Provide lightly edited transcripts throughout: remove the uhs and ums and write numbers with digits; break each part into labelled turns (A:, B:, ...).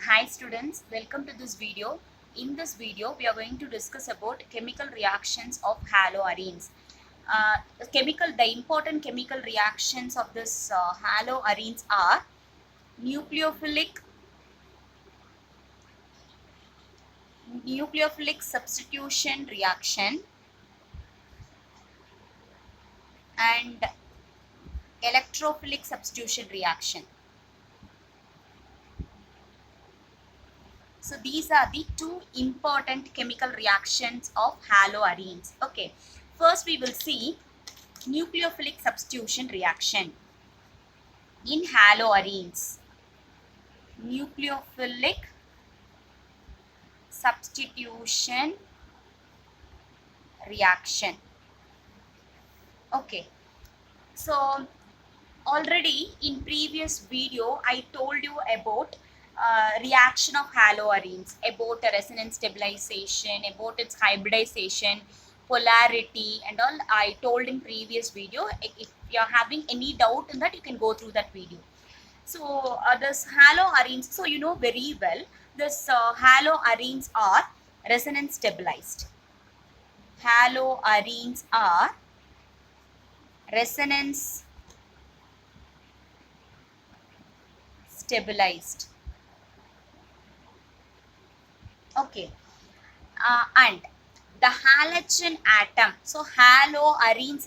A: Hi students, welcome to this video. In this video, we are going to discuss about chemical reactions of haloarenes. The important chemical reactions of this haloarenes are nucleophilic substitution reaction and electrophilic substitution reaction. So these are the two important chemical reactions of haloarenes. Okay, first we will see nucleophilic substitution reaction. In haloarenes, nucleophilic substitution reaction. Okay, so already in previous video I told you about reaction of haloarenes, about a resonance stabilization, about its hybridization, polarity and all. I told in previous video. If you are having any doubt in that, you can go through that video. So this haloarenes, so you know very well, this haloarenes are resonance stabilized. Haloarenes are resonance stabilized. Okay, and the halogen atom, so haloarenes,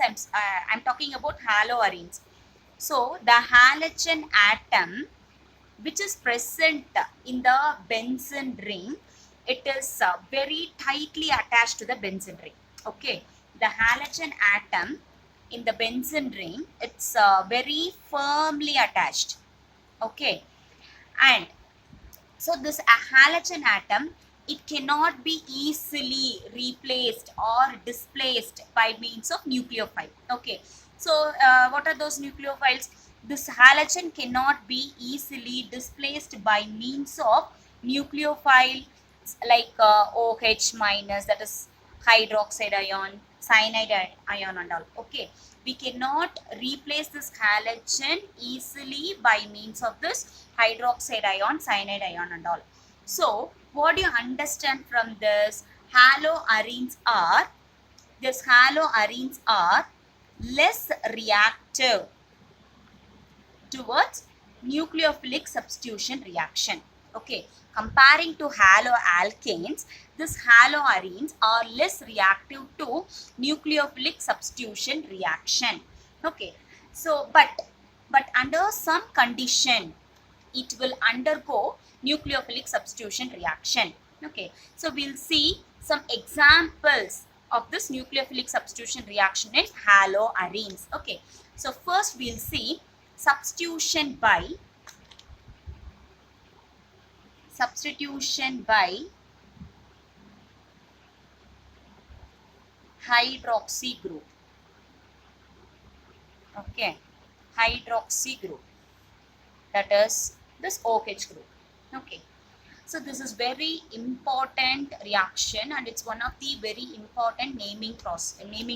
A: I'm talking about haloarenes. So the halogen atom which is present in the benzene ring, it is very tightly attached to the benzene ring. Okay, the halogen atom in the benzene ring, it's very firmly attached. Okay, and so this halogen atom, it cannot be easily replaced or displaced by means of nucleophile. Okay, so what are those nucleophiles? This halogen cannot be easily displaced by means of nucleophile like OH minus, that is hydroxide ion, cyanide ion and all. Okay, we cannot replace this halogen easily by means of this hydroxide ion, cyanide ion and all. So what do you understand from this? Haloarenes are less reactive towards nucleophilic substitution reaction. Okay, comparing to haloalkanes, these haloarenes are less reactive to nucleophilic substitution reaction. Okay, so but under some condition it will undergo nucleophilic substitution reaction. Okay, so we'll see some examples of this nucleophilic substitution reaction in haloarenes. Okay, so first we'll see substitution by hydroxy group. Okay, hydroxy group, that is this OH group. Okay, so this is very important reaction and it's one of the very important naming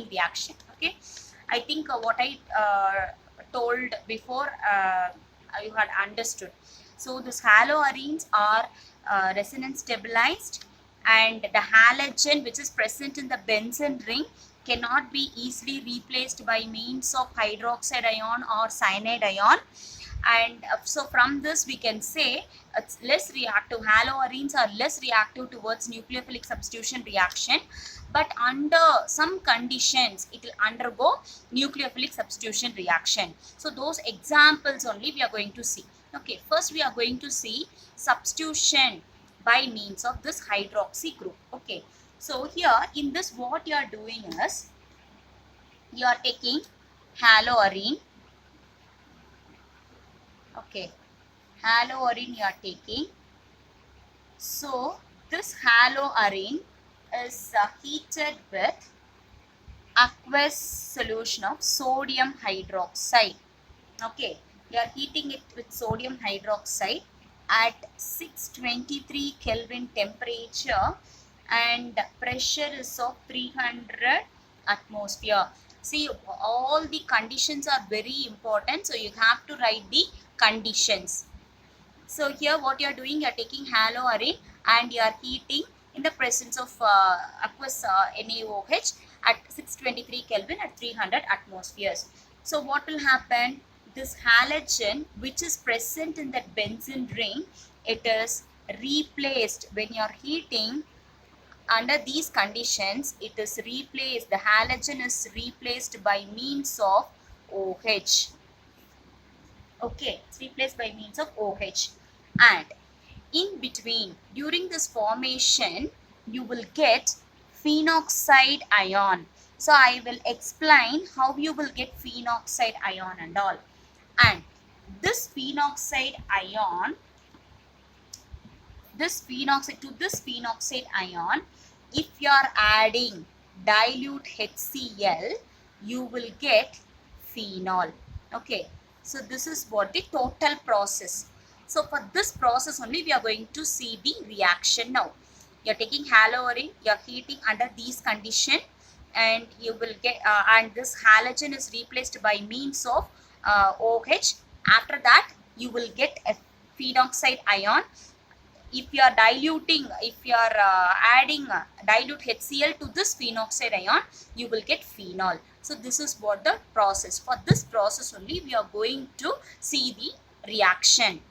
A: reaction. Okay, I think what I told before you had understood. So these haloarenes are resonance stabilized, and the halogen which is present in the benzene ring cannot be easily replaced by means of hydroxide ion or cyanide ion. And so from this we can say it's less reactive. Haloarenes are less reactive towards nucleophilic substitution reaction, but under some conditions it will undergo nucleophilic substitution reaction. So those examples only we are going to see. Okay, first we are going to see substitution by means of this hydroxy group. Okay, so here in this what you are doing is you are taking haloarene. Okay, haloarene you are taking. So this haloarene is heated with aqueous solution of sodium hydroxide. Okay, we are heating it with sodium hydroxide at 623 Kelvin temperature and pressure is of 300 atmosphere. See, all the conditions are very important, so you have to write the conditions. So here what you are doing, you are taking haloarine and you are heating in the presence of aqueous NaOH at 623 Kelvin at 300 atmospheres. So what will happen? This halogen which is present in that benzene ring, it is replaced when you are heating. Under these conditions, it is replaced, the halogen is replaced by means of OH. Okay, it's replaced by means of OH. And in between, during this formation, you will get phenoxide ion. So I will explain how you will get phenoxide ion and all. And this phenoxide ion, this phenoxide ion, if you are adding dilute HCl, you will get phenol. Okay, so this is what the total process. So for this process only we are going to see the reaction now. You are taking haloarine, you are heating under these conditions, and you will get and this halogen is replaced by means of OH. After that you will get a phenoxide ion. If you are diluting, if you are adding dilute HCl to this phenoxide ion, you will get phenol. So this is what the process. For this process only we are going to see the reaction.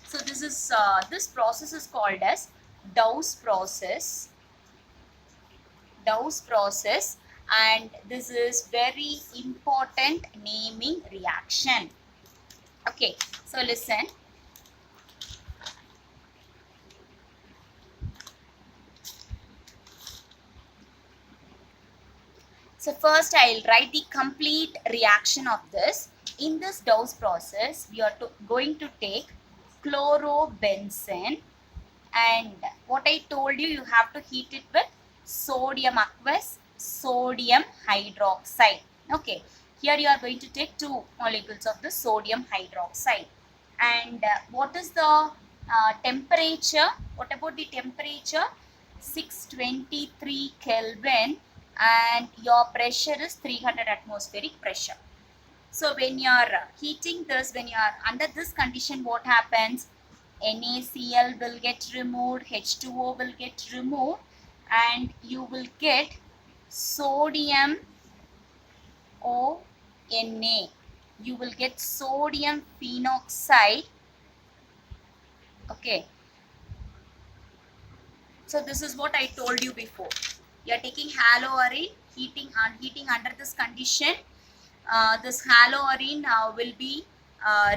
A: So this is this process is called as Dow's process. Dow's process, and this is very important naming reaction. Okay, so listen. So first I'll write the complete reaction of this. In this Dow's process, we are going to take chlorobenzene, and what I told you, you have to heat it with sodium aqueous, sodium hydroxide. Okay, here you are going to take 2 molecules of the sodium hydroxide. And what is the temperature? What about the temperature? 623 Kelvin, and your pressure is 300 atmospheric pressure. So when you are heating this, when you are under this condition, what happens? NaCl will get removed, H2O will get removed, and you will get sodium ONA. You will get sodium phenoxide. Okay. So this is what I told you before. You are taking haloarine, heating under this condition. This haloarine will be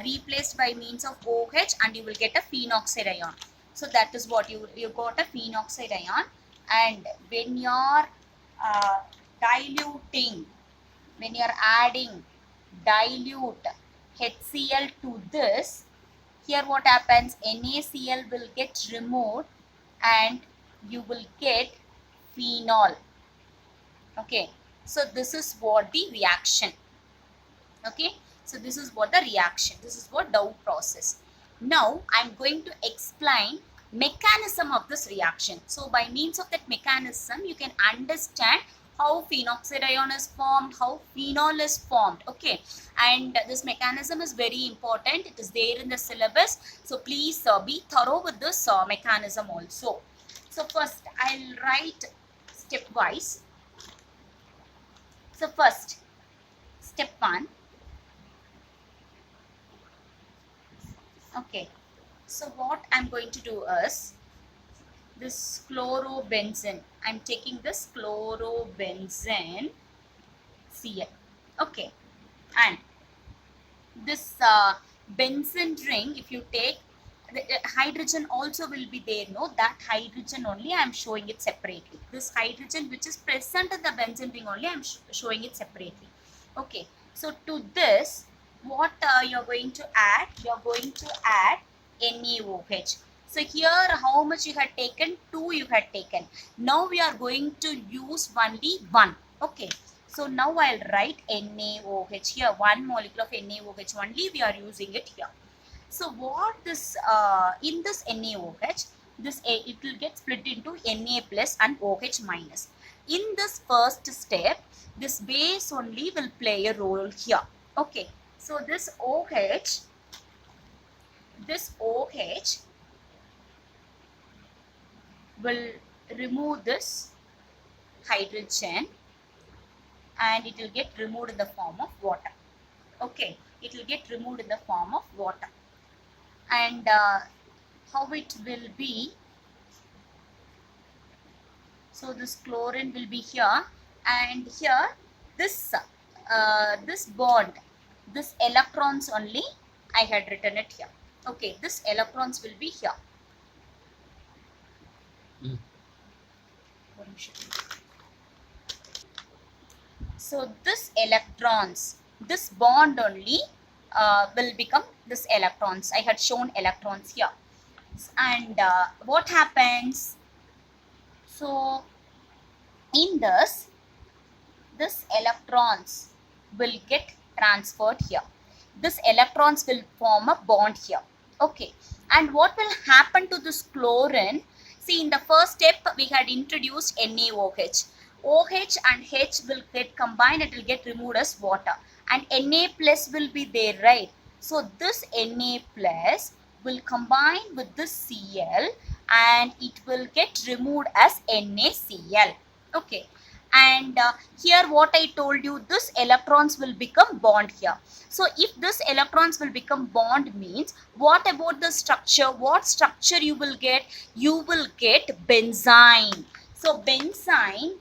A: replaced by means of OH, and you will get a phenoxide ion. So that is what you got, a phenoxide ion. And when you are diluting, when you are adding dilute HCl to this, here what happens? NaCl will get removed and you will get phenol. Okay, so this is what the reaction. Okay, so this is what the reaction, this is what Dow process. Now I am going to explain mechanism of this reaction. So by means of that mechanism, you can understand how phenoxide ion is formed, how phenol is formed. Okay, and this mechanism is very important. It is there in the syllabus. So please be thorough with this mechanism also. So first I'll write stepwise. So first, step 1. Okay, so what I'm going to do is this chlorobenzene. I'm taking this chlorobenzene Cl. Okay, and this benzene ring, if you take, the hydrogen also will be there. No, that hydrogen only I am showing it separately. This hydrogen which is present in the benzene ring only I am showing it separately. Okay, so to this, what you are going to add? You are going to add NaOH. So here how much you had taken? 2 you had taken. Now we are going to use only 1. Okay, so now I'll write NaOH here. 1 molecule of NaOH only we are using it here. So what this in this NaOH, this it will get split into Na plus and OH minus. In this first step, this base only will play a role here. Okay, so this OH this OH will remove this hydrogen and it will get removed in the form of water. Okay, it will get removed in the form of water. And how it will be, so this chlorine will be here, and here this this bond, this electrons only I had written it here. Okay, this electrons will be here. So this electrons, this bond only will become this electrons. I had shown electrons here. And what happens? So in this electrons will get transferred here. This electrons will form a bond here. Okay. And what will happen to this chlorine? See, in the first step we had introduced NaOH. OH and H will get combined, it will get removed as water. And Na plus will be there, right? So this Na plus will combine with this Cl and it will get removed as NaCl. Okay. And here what I told you, this electrons will become bond here. So if this electrons will become bond means, what about the structure? What structure you will get? You will get benzene. So benzene,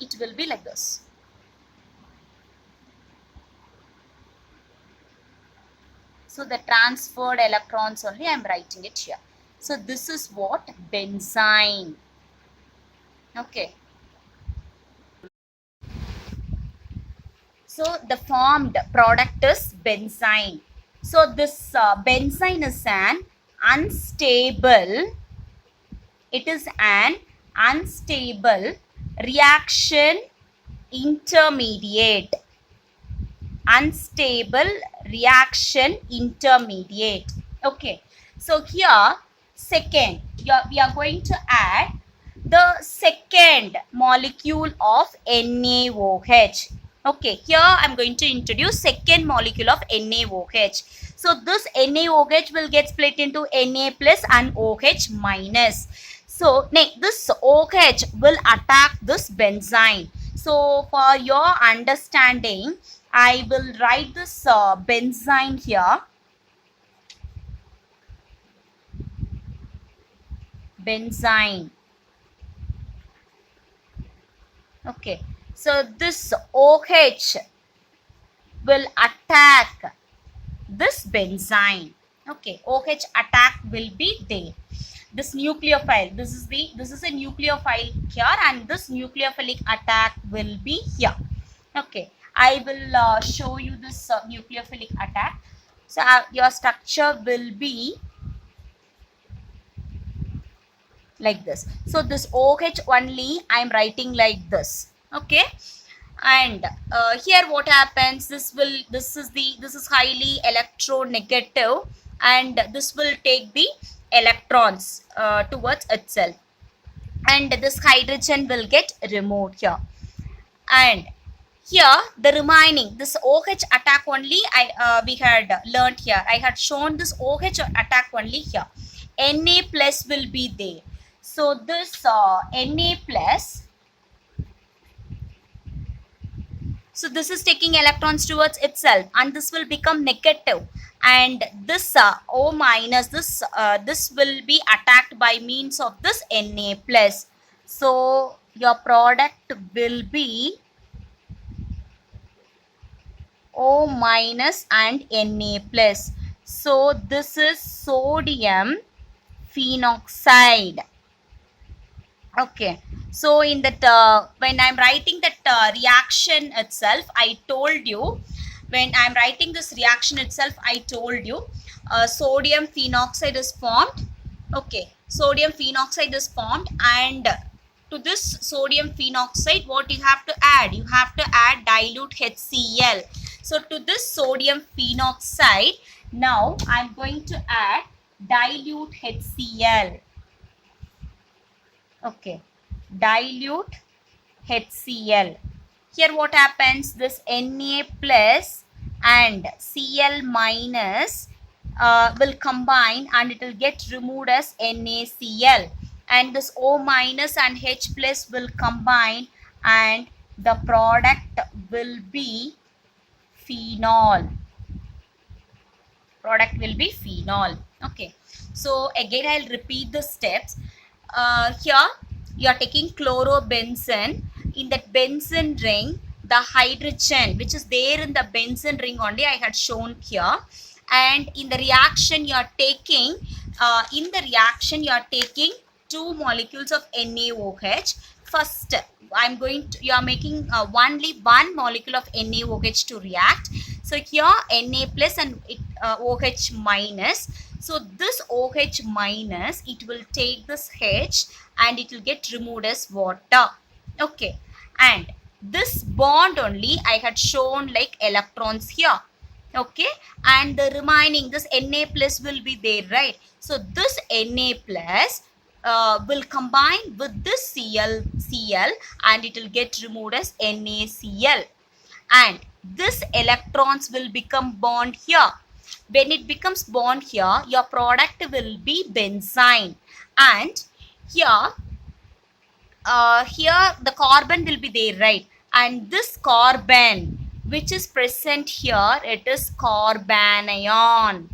A: it will be like this. So the transferred electrons only I am writing it here. So this is what benzene. Okay. So the formed product is benzene. So this benzene is an unstable, it is an unstable reaction intermediate. Unstable reaction intermediate. Okay. So here second, we are going to add the second molecule of NaOH. Okay, here I am going to introduce second molecule of NaOH. So this NaOH will get split into Na plus and OH minus. So next, this OH will attack this benzene. So for your understanding, I will write this benzene here. Benzene. Okay. So this OH will attack this benzene. Okay, OH attack will be there. This nucleophile, this is a nucleophile here, and this nucleophilic attack will be here. Okay, I will show you this nucleophilic attack. So your structure will be like this. So this OH only I am writing like this. Okay, and here what happens, this is highly electronegative, and this will take the electrons towards itself, and this hydrogen will get removed here. And here the remaining, this OH attack only we had learnt here. I had shown this OH attack only here. Na plus will be there. So this Na plus, so this is taking electrons towards itself, and this will become negative, and this O minus, this will be attacked by means of this Na plus. So your product will be O minus and Na plus. So this is sodium phenoxide. Okay, so in that when I am writing that reaction itself, I told you, when I am writing this reaction itself, I told you sodium phenoxide is formed. Okay, sodium phenoxide is formed, and to this sodium phenoxide, what you have to add? You have to add dilute HCl. So to this sodium phenoxide, now I am going to add dilute HCl. Okay, dilute HCl. Here what happens? This Na plus and Cl minus will combine and it will get removed as NaCl, and this O minus and H plus will combine and the product will be phenol. Product will be phenol. Okay, so again I'll repeat the steps. Here you are taking chlorobenzene. In that benzene ring, the hydrogen which is there in the benzene ring only I had shown here, and in the reaction you are taking two molecules of NaOH. First you are making only one molecule of NaOH to react. So here Na plus and OH minus. So this OH minus, it will take this H and it will get removed as water. Okay, and this bond only I had shown like electrons here. Okay, and the remaining, this Na plus will be there, right? So this Na plus will combine with this Cl and it will get removed as NaCl, and this electrons will become bond here. When it becomes bond here, your product will be benzene, and here the carbon will be there, right? And this carbon which is present here, it is carbanion.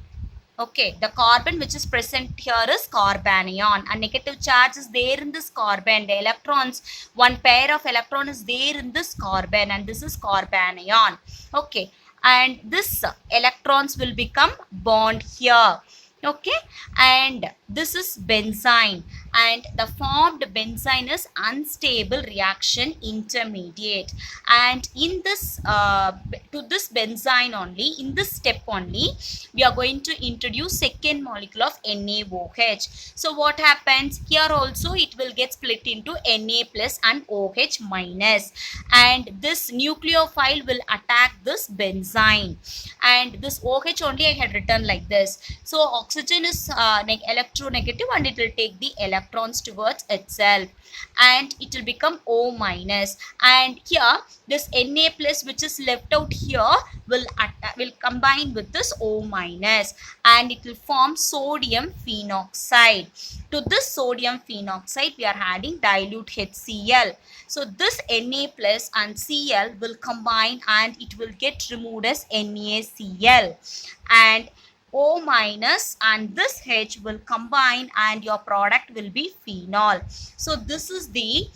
A: Okay, the carbon which is present here is carbanion. A negative charge is there in this carbon. The electrons, one pair of electron is there in this carbon, and this is carbanion. Okay, and this electrons will become bond here. Okay, and this is benzene, and the formed benzene is unstable reaction intermediate, and in this to this benzene only, in this step only, we are going to introduce second molecule of NaOH. So what happens here? Also it will get split into Na plus and OH minus, and this nucleophile will attack this benzene, and this OH only I had written like this. So oxygen is electronegative and it will take the electrons towards itself, and it will become O minus, and here this Na plus which is left out here will combine with this O minus, and it will form sodium phenoxide. To this sodium phenoxide we are adding dilute HCl. So this Na plus and Cl will combine and it will get removed as NaCl, and O minus and this H will combine and your product will be phenol. So this is the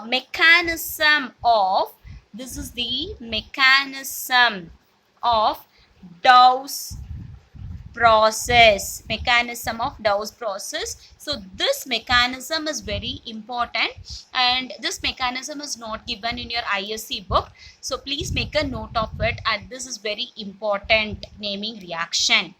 A: mechanism of Dawes process. So this mechanism is very important, and this mechanism is not given in your ISC book, so please make a note of it, and this is very important naming reaction.